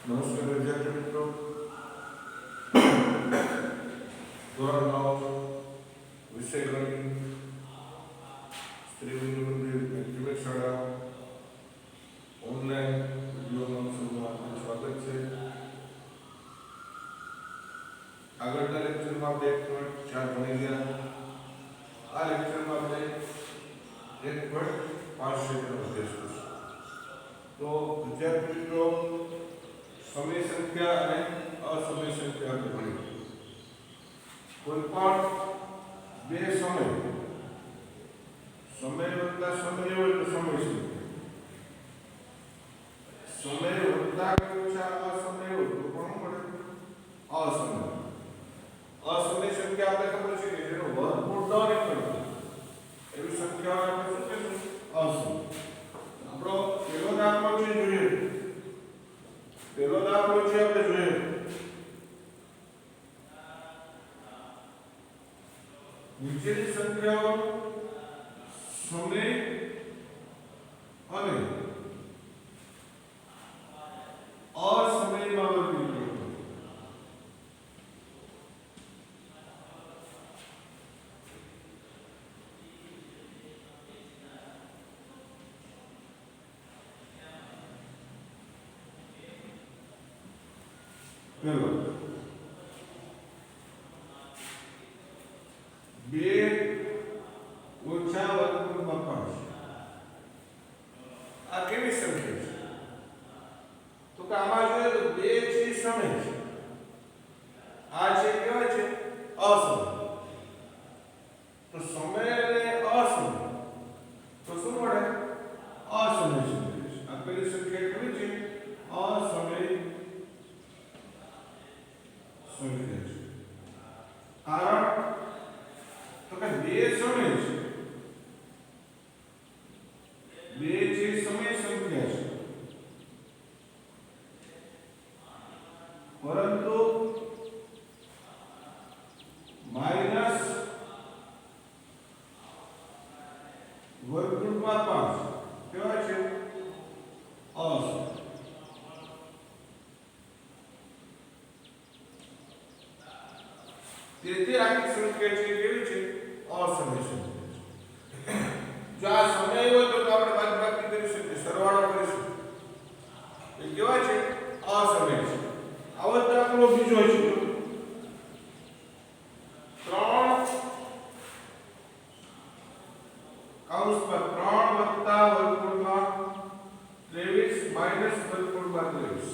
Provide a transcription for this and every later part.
નમસ્કાર વિદ્યાર્થી મિત્રો, ધોરણ 9 વિષય ગણિત સ્ત્રીલિંગ મંદિર એક્ટિવેટ શાળા ઓનલાઈન વિડીયો ક્લાસમાં આપનું સ્વાગત છે. આગળના લેક્ચરમાં આપણે 1.4 ભણી ગયા. આ લેક્ચરમાં આપણે 1.5 સેટનો અભ્યાસ કરીશું. તો વિદ્યાર્થી મિત્રો, સમય સંખ્યા અને અસમય સંખ્યા આપણે ભણી. કોઈ પણ બે સમય વત્તા સમય હોય તો સમય સંખ્યા, સમય વત્તા કે ઓછા અસમય હોય તો પણ મળે અસમય. અસમય સંખ્યા આપણે ખબર છે કે જેનો વર્ગમૂળ ન નીકળે એવી સંખ્યાઓને આપણે શું કહીશું? અસમય. આપણો પહેલો દાખલો છે, જોઈએ. પહેલો દાખલો છે, આપણે જોઈએ. નીચેની સંખ્યાઓ સમય અને અસમયમાં વર્ગીકૃત. પહેલો 2 ઓછા વર્ગમૂળમાં 5. આ કેવી સંખ્યા છે? તો કે આમાં જોઈએ તો 2 છે સમય છે, આ છે કેવા છે? અસમય. તો સમય અને અસમય તો શું મળે? અસમય સંખ્યા છે. આ પેલી સંખ્યા કેવી છે? અસમય સંખ્યા છે. કારણ તો કે 2 સમય છે, 2 જે સમય સંખ્યા છે, પરંતુ માઈનસ વર્ગમૂળમાં 5 કેવા છે? અસમય. તેથી આખી સંખ્યા છે કેવી છે? અસમય સંખ્યા છે. જો આ સમય હોય તો આપણે બાદબાકી કરી શકીએ, સરવાળો કરી શકીએ. એ કેવા છે? અસમય છે. આવો દાખલો બીજો છે. 3 કૌંસમાં 3 વત્તા વર્ગમૂળમાં 23 માઈનસ વર્ગમૂળમાં 23.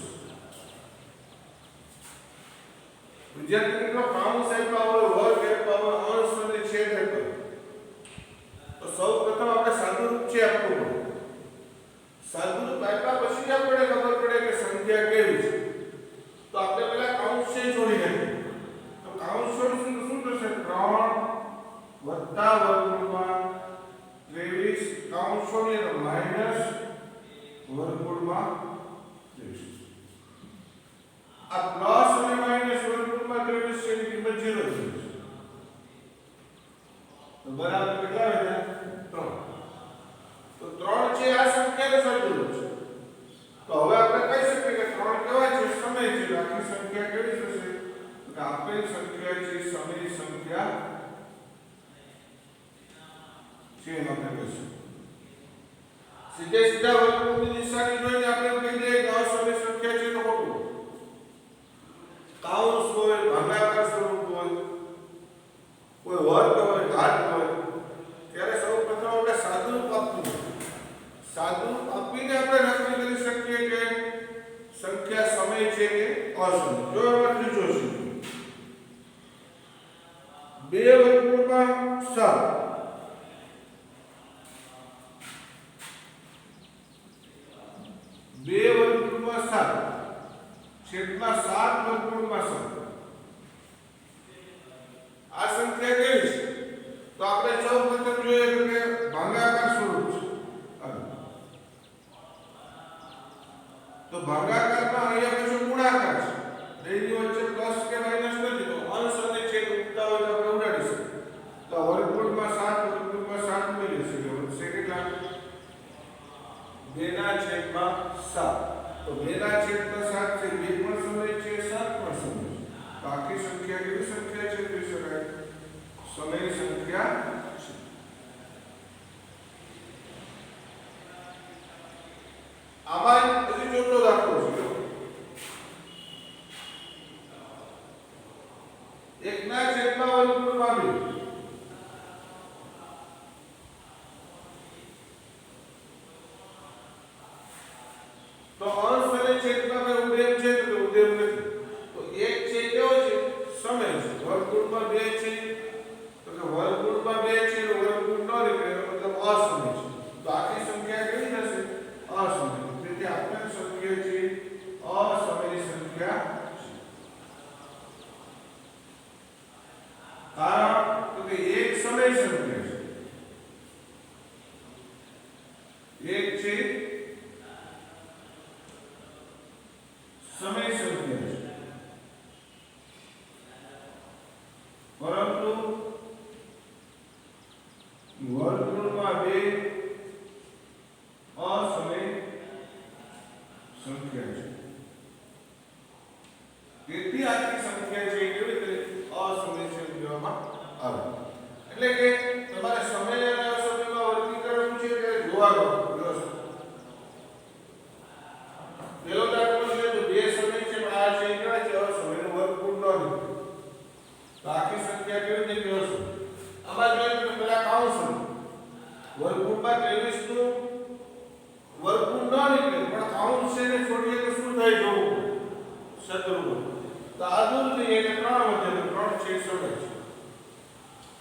વિદ્યાર્થી મિત્રો, કૌંસ આપ્યા હોય, વર્ગ આપ્યા હોય, અંશ અને છેદ આપ્યો, તો સૌપ્રથમ આપણે સાદુરૂપ છે આપવું પડે. સાદુરૂપ આપ્યા પછી જ આપણે ખબર પડે કે સંખ્યા કેવી છે. તો આપણે પહેલા કૌંસ છે જોડી નાખીએ. તો કૌંસ જોડીશું તો શું થશે? 3 વત્તા વર્ગમૂળમાં 23 કૌંસ છોડીએ તો માઈનસ વર્ગમૂળમાં 23. આ પ્લસ અને માઈનસ વર્ગમૂળમાં 23 છે, એની કિંમત 0 છે. તો બરાબર કેટલા આવ્યા? 3. તો 3 છે આ સંખ્યાનો સાદુરૂપ છે. તો હવે આપણે કહી શકીએ કે 3 કેવા છે? સમય છે. આખી સંખ્યા કેવી થશે? તો આપેલ સંખ્યા છે સમય સંખ્યા છે એમ આપણે કહીશું. સીધા વર્ગમૂળની નિશાની જોઈને આપણે કહી દઈએ કે અસમય સંખ્યા છે તો ખોટું. કૌંસ હોય, ભાગાકાર સ્વરૂપ હોય, કોઈ વર્ગ હોય, ઘાત હોય, ત્યારે સૌપ્રથમ આપણે સાદુરૂપ આપવું. સાદુરૂપ આપીને આપણે નક્કી કરી શકીએ કે સંખ્યા સમય છે કે અસમય. જો એમાં ત્રીજો છે 2 વર્ગમૂળમાં 7, 2 વર્ગમૂળમાં 7 છેદમાં 7 વર્ગમૂળમાં 7. આ સંખ્યા કેવી છે? તો આપણે સૌપ્રથમ જોઈએ કે ભાગાકાર સ્વરૂપ છે. તો ભાગાકારમાં અહીંયા પછી ગુણાકાર છે. બેની વચ્ચે પ્લસ કે માઈનસ નથી, તો અંશ અને છેદ ઉડતા હોય તો આપણે ઉડાડી શકીએ. તો વર્ગમૂળમાં 7 વર્ગમૂળમાં 7 મળી જશે. કેટલા? 2/7. તો 2/7 છે 2 પણ સમય છે 7 પણ સમય છે. બાકી સંખ્યા કેવી સંખ્યા છે કહી શકાય સમય સંખ્યા છે. આમાં હજી ચોથો દાખલો છે. એકના છેદમાં વર્ગમૂળમાં 2. તો અંશ અને છેદમાં બે ઉદ્યમ છે તો ઉદ્યમ નથી. તો એક છે કેવો છે સમય છે. વર્ગમૂળમાં 2 છે તો કે વર્ગમૂળમાં 2 છે તો વર્ગમૂળ ન નીકળે એનો મતલબ અસમય છે. તો આખી સંખ્યા કેવી થશે અસમય. તેથી આપેલ સંખ્યા છે અસમય સંખ્યા છે. કારણ તો કે એક સમય સંખ્યા છે. એક છે સમય સંખ્યા છે પરંતુ વર્ગમૂળમાં 2 અસમય સંખ્યા છે. તેથી આખી સંખ્યા છે કેવી રીતે અસમય છે કહેવામાં આવે. એટલે કે તમારે સમય અને અસમયમાં વર્ગીકરણ છે કે જોવાનું વ્યવસ્થિત. પેલો દાખલો છે તો 2 સમય છે પણ આ છે કેવા છે અસમયનો વર્ગમૂળ ન નીકળે. તો આખી સંખ્યા કેવી રીતે અસમય. આમાં જોઈએ તો પેલા કૌંસ વર્ગમૂળમાં 23 નું વર્ગમૂળ ન નીકળે પણ કૌંસ છે ને છોડીએ તો શું થાય જોવું શત્રુગુણ. તો આ દૂર જઈએ કે 3 વધે તો 3 છે સમય છે.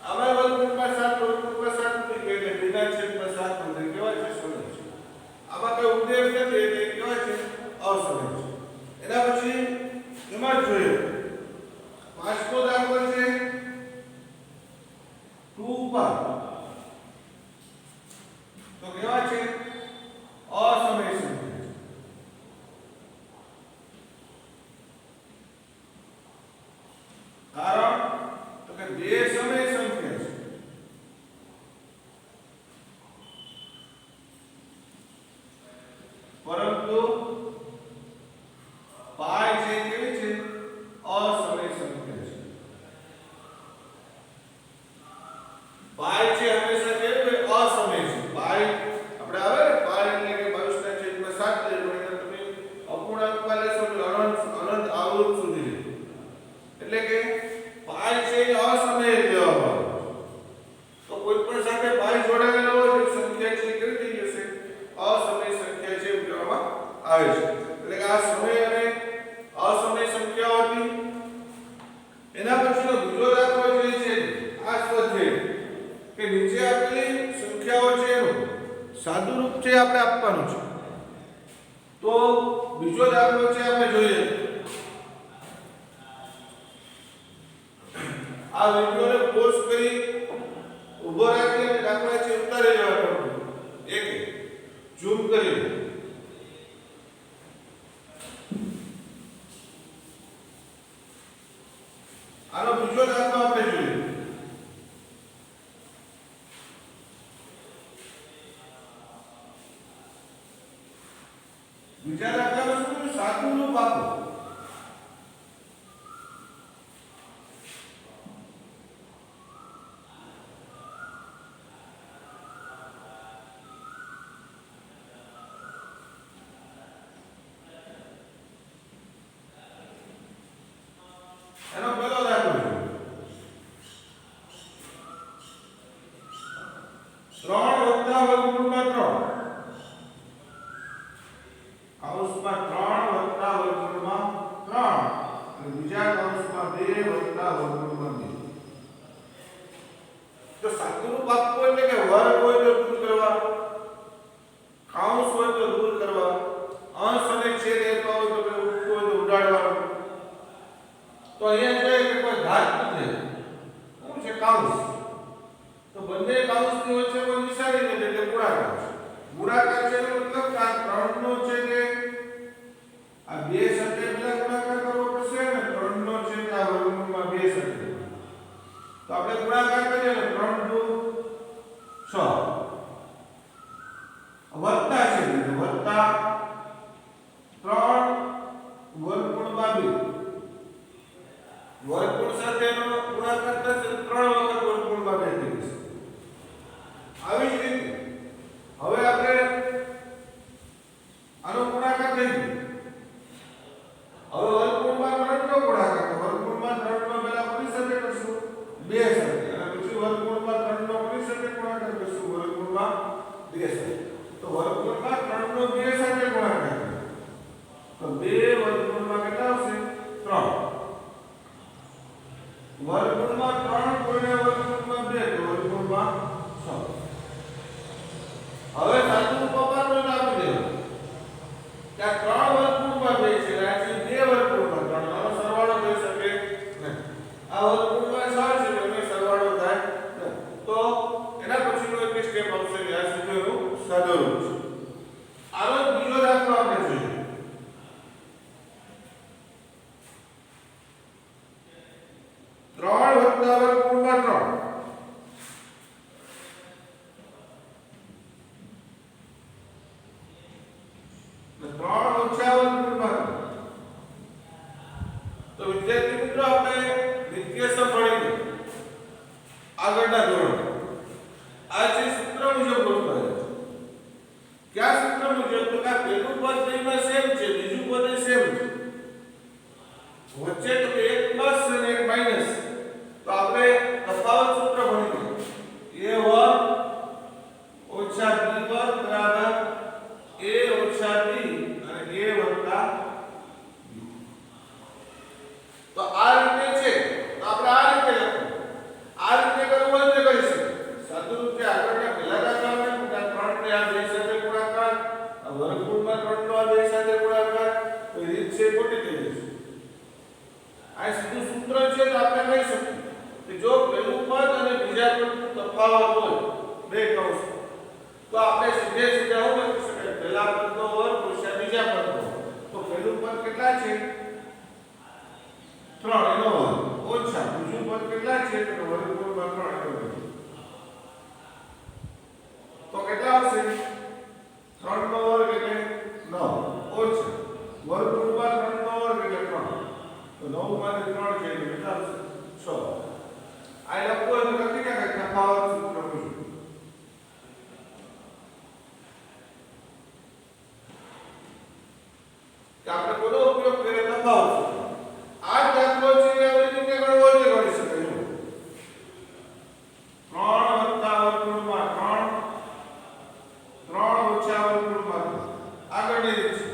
આમાં વર્ગમૂળમાં 7 વર્ગમૂળમાં 7 થઈ ગઈ એટલે બીજા છેદમાં 7 વધે કેવા છે સમય છે. આમાં કઈ ઉદ્દેશ નથી એટલે કેવા છે અસમય છે. એના પછી એમાં જોઈએ પાંચમો દાખલો છે 2 તો કેવા છે અસમય સંખ્યા. કારણ તો કે 2 સમય સંખ્યા છે પરંતુ પાઈ છે કેવી છે અસમય સંખ્યા છે. પાઈ છે હંમેશા કેવી અસમય છે. પાઈ આપણે આવે ને પાઈ એટલે કે 22/7 લેવો એટલે તમે અપૂર્ણાંકમાં લેશો તો અનંત આવૃત સુધી લેજો. એટલે કે પાઈ છે એ અસમય લેવામાં આવે. તો કોઈ પણ સાથે પાઈ જોડાયેલો હોય તો સંખ્યા છે કેવી થઈ જશે અસમય સંખ્યા છે કહેવામાં આવે છે. એટલે કે આ સમય અને અસમય સંખ્યાઓ હતી. એના પછીનો બીજો દાખલો જે છે આ સ્વાધ્યાય કે નીચે આપેલી સંખ્યાઓ છે એનું સાદું રૂપ છે આપણે આપવાનું છે. તો બીજો દાખલો છે આપણે જોઈએ. આ વિડિયોને પોઝ કરી ઊભો રાખી અને દાખલા છે ઉતારી લેવાનો એક ઝૂમ કરી. આનો બીજો દાખલો આપણે જોઈએ. બીજા દાખલામાં શું સાદું રૂપ આપો. એનો પહેલો દાખલો છે 3 વત્તા વર્ગમૂળમાં 3 કૌંસમાં 3 વત્તા વર્ગમૂળમાં 3 અને બીજા કૌંસમાં 2 વત્તા વર્ગમૂળમાં 2. તો સાદું રૂપ આપવું એટલે કે વર્ગ હોય તો દૂર કરવા, કૌંસ હોય તો દૂર કરવા, અંશ અને છેદ લેતો હોય તો ઉડાડવાનું. તો અહીંયા જોઈએ કે કોઈ ઘાત નથી. શું છે કૌંસ. તો બંને કૌંસની વચ્ચે કોઈ નિશાની નથી એટલે ગુણાકાર છે. ગુણાકાર છે એનો મતલબ કે આ 3 નો છે કે આ 2 સાથે પેલા ગુણાકાર કરવો પડશે અને 3 નો છે કે આ વર્ગમૂળમાં 2 સાથે. તો આપણે ગુણાકાર કરીએ તો 3 × 6 વત્તા છે એટલે વત્તા 3 આવી જ રીતે હવે આપણે આનો ગુણાકાર થઈ ગયો. હવે વર્ગમૂળમાં 3 નો ગુણાકાર તો વર્ગમૂળમાં 3 નો પહેલા કોની સાથે કરશું 2 સાથે અને પછી વર્ગમૂળમાં 3 નો કોની સાથે ગુણાકાર કરશું વર્ગમૂળમાં 2 સાથે. તો વર્ગમૂળમાં 3 નો 2 સાથે ગુણાકાર તો 2 વર્ગમૂળમાં કેટલા આવશે 3 વર્ગમૂળમાં 3 ગુણ્યા વર્ગમૂળમાં 2 તો વર્ગમૂળમાં 6. હવે સાદું પપ્પાનો જ આપી દેવું કે આ 3 વર્ગમૂળમાં 2 છે આ છે 2 વર્ગમૂળમાં 3 આનો સરવાળો થઈ શકે નહીં. આ વર્ગમૂળમાં 6 છે એટલે સરવાળો થાય નહીં. તો એના પછીનો એક સ્ટેપ આવશે જ્યાં સુધી એનું સાદુરૂપ છે. આનો બીજો દાખલો આપણે જોઈએ. 3 વત્તા વર્ગમૂળમાં 3 3 ઓછા વર્ગમૂળમાં 3. તો વિદ્યાર્થી મિત્રો આપણે નિત્યસમ ભણી ગયા આગળના ધોરણ આ જે સૂત્ર મુજબ ગોઠવાય છે. કયા સૂત્ર મુજબ તો કે પહેલું પદ બેમાં સેમ છે બીજું પદ સેમ છે વચ્ચે તો એક પ્લસ અને એક માઈનસ તો આપણે તફાવત સૂત્ર ભણી ગયા a વર્ગ ઓછા b વર્ગ બરાબર a ઓછા b અને a વત્તા b. તો આ રીતે છે તો આપણે આ રીતે લખવું. આ રીતે કરવું હોય તો કરી શકીએ. સાદું રૂપે આગળના પહેલા દાખલામાં 3 ને આ 2 સાથે ગુણાકાર આ વર્ગમૂળમાં 3 નો આ 2 સાથે ગુણાકાર તો રીત છે ખોટી થઈ જશે. આ સીધું સૂત્ર છે તો આપણે કહી શકીએ કે જો પહેલું પદ અને બીજા પદનો તફાવત હોય બે કૌંસ તો આપણે સીધે સીધા હું લખી શકાય પહેલા પદનો વર્ગ ઓછા બીજા પદનો. તો પહેલું પદ કેટલા છે 3 એનો વર્ગ ઓછા બીજું પદ કેટલા છે તો વર્ગમૂળમાં 3 એનો વર્ગ. તો કેટલા આવશે 3 નો વર્ગ એટલે 9 ઓછા વર્ગમૂળમાં 3 નો વર્ગ એટલે 3 તો 9 માંથી 3 છે એટલે કેટલા આવશે 6. આ લખો એટલે લખી નાખે તફાવત સૂત્ર મુજબ. કે આપણે કોનો ઉપયોગ કરીએ તફાવત સૂત્ર. આ દાખલો છે આવી રીતે ગણવો હોય તો ગણી શકાય. 3 વત્તા વર્ગમૂળમાં 3 3 ઓછા વર્ગમૂળમાં 3 આગળની રીત છે.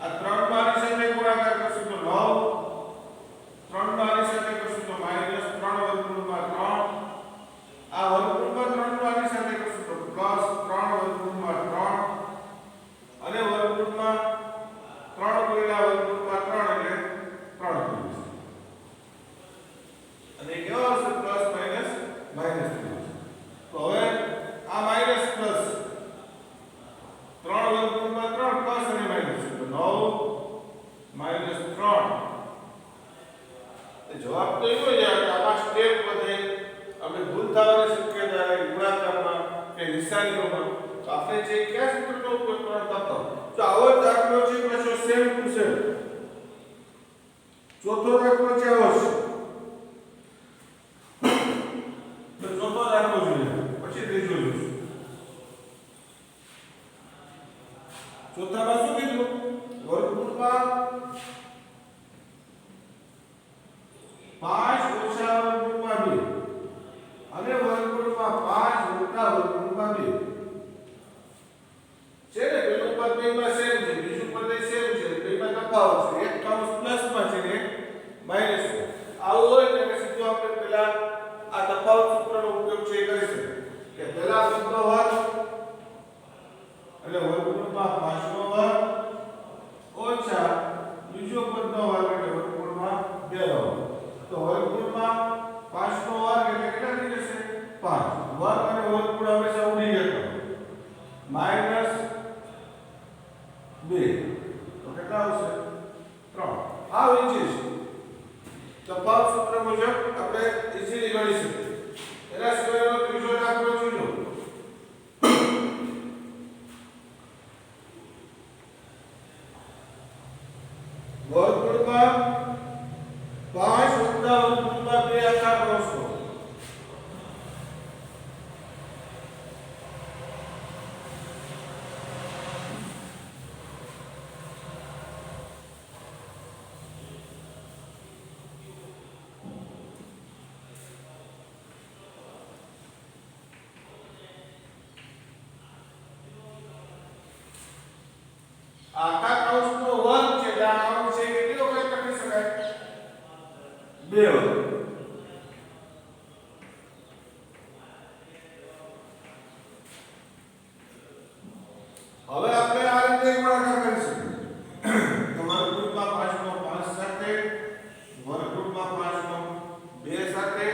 આ 3 મારી સાથે ગુણાકાર કરશું તો 9 3 મારી સાથે કરશું તો -3 વર્ગમૂળમાં 3 આ વર્ગમૂળમાં 3 મારી સાથે કરશું તો +3 વર્ગમૂળમાં 3 અને વર્ગમૂળમાં 3 ગુણ્યા વર્ગમૂળમાં 3 એટલે 3 થઈ જશે. અને કેવો આવશે પ્લસ માઈનસ માઈનસ થઈ જશે. તો હવે આ માઈનસ પ્લસ 3 વર્ગમૂળમાં 3 પ્લસ અને માઈનસ તો 9 -3 જવાબ તો એવો જ આવે. આમાં સ્ટેપ વધે આપણે ભૂલ થવાની શક્યતા રહે ગુણાકારમાં કે નિશાનીઓમાં. તો આપણે જે કયા સૂત્રનો ઉપયોગ કરવાનો તફાવત. તો આવો જ દાખલો છે પાછો સેમ ટુ સેમ. ચોથો દાખલો છે આવો છે. તો ચોથો દાખલો જોઈએ પછી ત્રીજો જોઈશું. ચોથામાં શું કીધું વર્ગમૂળમાં 5 ઓછા વર્ગમૂળમાં 2 અને વર્ગમૂળમાં 5 વત્તા વર્ગમૂળમાં 2 છે ને પેલું પદ બેમાં સેમ છે બીજું પદ સેમ છે બેમાં તફાવત છે એક કૌંસ પ્લસમાં છે ને એક માઈનસમાં. આવું હોય એટલે સીધું આપણે પહેલા આ તફાવત સૂત્રનો ઉપયોગ છે કરી શકીએ કે પહેલા પદનો વર્ગ એટલે વર્ગમૂળમાં 5 નો વર્ગ ઓછા બીજો પદનો વર્ગ એટલે વર્ગમૂળમાં 2 નો વર્ગ. તો વર્ગમૂળમાં 5 નો વર્ગ એટલે કેટલા થઈ જશે 5 વર્ગ અને વર્ગમૂળ હંમેશા ઉડી જતો -5 આખા કૌંસનો વર્ગ છે એટલે આ અંશ છે કેટલી વખત લખી શકાય? 2 વખત. હવે આપણે આ રીતે ગુણાકાર કરી શકીએ. તો વર્ગમૂળમાં 5 નો 5 સાથે, વર્ગમૂળમાં 5 નો 2 સાથે,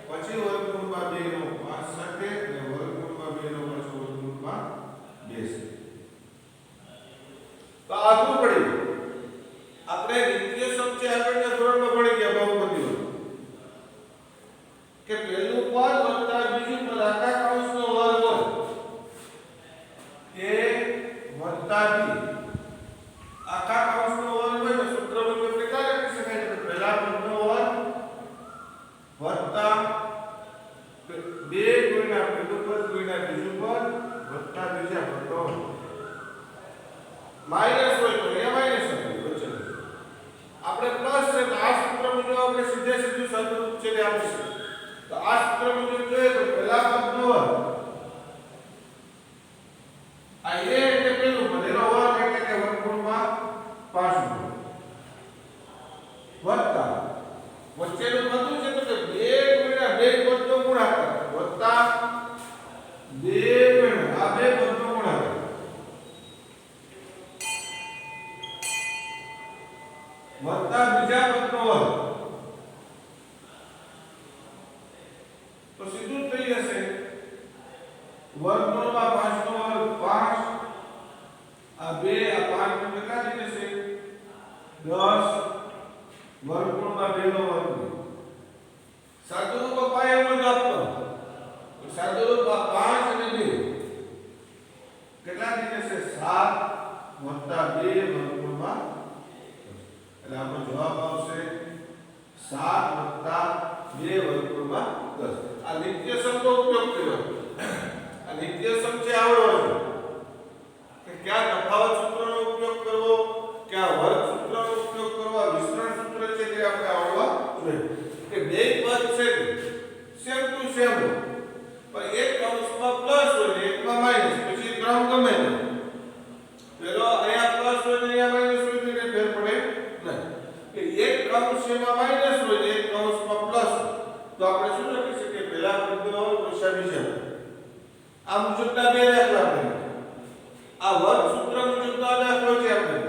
પછી વર્ગમૂળમાં 2 નો 5 સાથે અને વર્ગમૂળમાં 2 નો પાછો વર્ગમૂળમાં 2 સાથે. તો આટલું પડી આપણે દ્વિતીય સમ છે આગળના ધોરણમાં ભણી ગયા બહુપદીઓ કે પહેલું પદ વત્તા બીજું પદ આખા કૌંસનો વર્ગ હોય a વત્તા b આખા કૌંસનો વર્ગ હોય તો સૂત્ર મુજબ કેટલા લખી શકાય? તો પહેલા પદનો વર્ગ વત્તા 2 ગુણ્યા પહેલું પદ ગુણ્યા બીજું પદ વત્તા બીજા પદનો માઈનસ હોય તો એ માઈનસ હોય આપણે પ્લસ છે તો આ સૂત્ર મુજબ આપણે સીધે સીધું સદરૂપ છે તે આવશે. તો આ સૂત્ર મુજબ જોઈએ તો પહેલા પદનો વર્ગ આ a એટલે પહેલું પદ એનો વર્ગ એટલે કે વર્ગમૂળમાં 5 નો વત્તા વચ્ચેનું પદ છે તો કે 2 ગુણ્યા 2 પદનો ગુણાકાર વત્તા 2 ગુણ્યા આ 2 પદનો ગુણાકાર વત્તા બીજા પદનો વર્ગ. તો સીધું થઈ જશે વર્ગમૂળમાં 5 નો વર્ગ 5 આ 2 આ 5 નો કેટલા થઈ જશે 10 વર્ગમૂળમાં 2 નો વર્ગ. સાદુરૂપ અપાય એમ જ આપો તો સાદુરૂપ 5 અને 2 કેટલા થઈ જશે 7 વત્તા 2 વર્ગમૂળમાં એટલે આપણો જવાબ આવશે 7 વત્તા 2 વર્ગમૂળમાં 10. આ નિત્ય સમનો ઉપયોગ કર્યો. આ નિત્ય સમ છે આવડો કે ક્યાં તફાવત સૂત્રનો ઉપયોગ કરવો, ક્યાં વર્ગ સૂત્રનો ઉપયોગ કરવો, આ વિસ્તરણ સૂત્ર છે તે આપણે આવડવા જોઈએ. કે બે પદ છે સેમ ટુ સેમ પણ એક કૌંસમાં પ્લસ હોય ને એકમાં માઈનસ, પછી ક્રમ ગમે તે પેલો અહીંયા પ્લસ હોય ને અહીંયા માઈનસ હોય તો ફેર પડે નહીં. કે એક કૌંસમાં માઈનસ હોય ને એક કૌંસમાં પ્લસ તો આપણે શું લખી શકીએ? પહેલા પદનો ઓછા બીજા. આ મુજબના બે દાખલા આપણે આ વર્ગ સૂત્ર મુજબનો દાખલો છે આપણે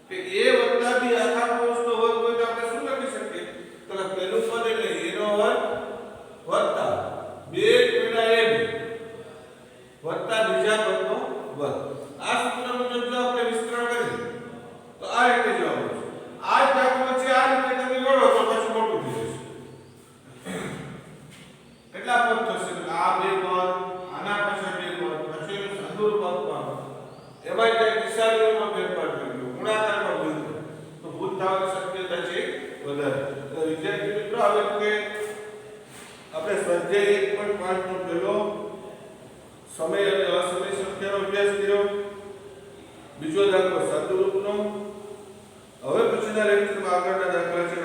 કે a વત્તા b આખા કૌંસનો વર્ગ હોય તો આપણે શું લખી શકીએ? તો પહેલું પદ એટલે a નો વર્ગ વત્તા 2 ગુણ્યા ab વત્તા બીજા પદનો વર્ગ. આ સૂત્ર મુજબ જો આપણે વિસ્તરણ કરીએ તો આ રીતે જવાબ આવશે. આ જ દાખલો છે આ રીતે તમે ગણો તો પછી મોટું થઈ જશે. કેટલા પદ થશે? આ બે પદ આના પાછળ બે પદ પછી સાદુરૂપ આપવાનું એમાં જે નિશાનીઓમાં ફેરફાર કર્યો ગુણાકારમાં ભૂલ થાય તો ભૂલ થવાની શક્યતા છે વધારે. તો વિદ્યાર્થી મિત્રો હવે કે આપણે સ્વાધ્યાય 1.5 નો પહેલો સમય અને અસમય સંખ્યાનો અભ્યાસ કર્યો. બીજો દાખલો સાદુરૂપનો. હવે પછીના લેક્ચરમાં આગળના દાખલા છે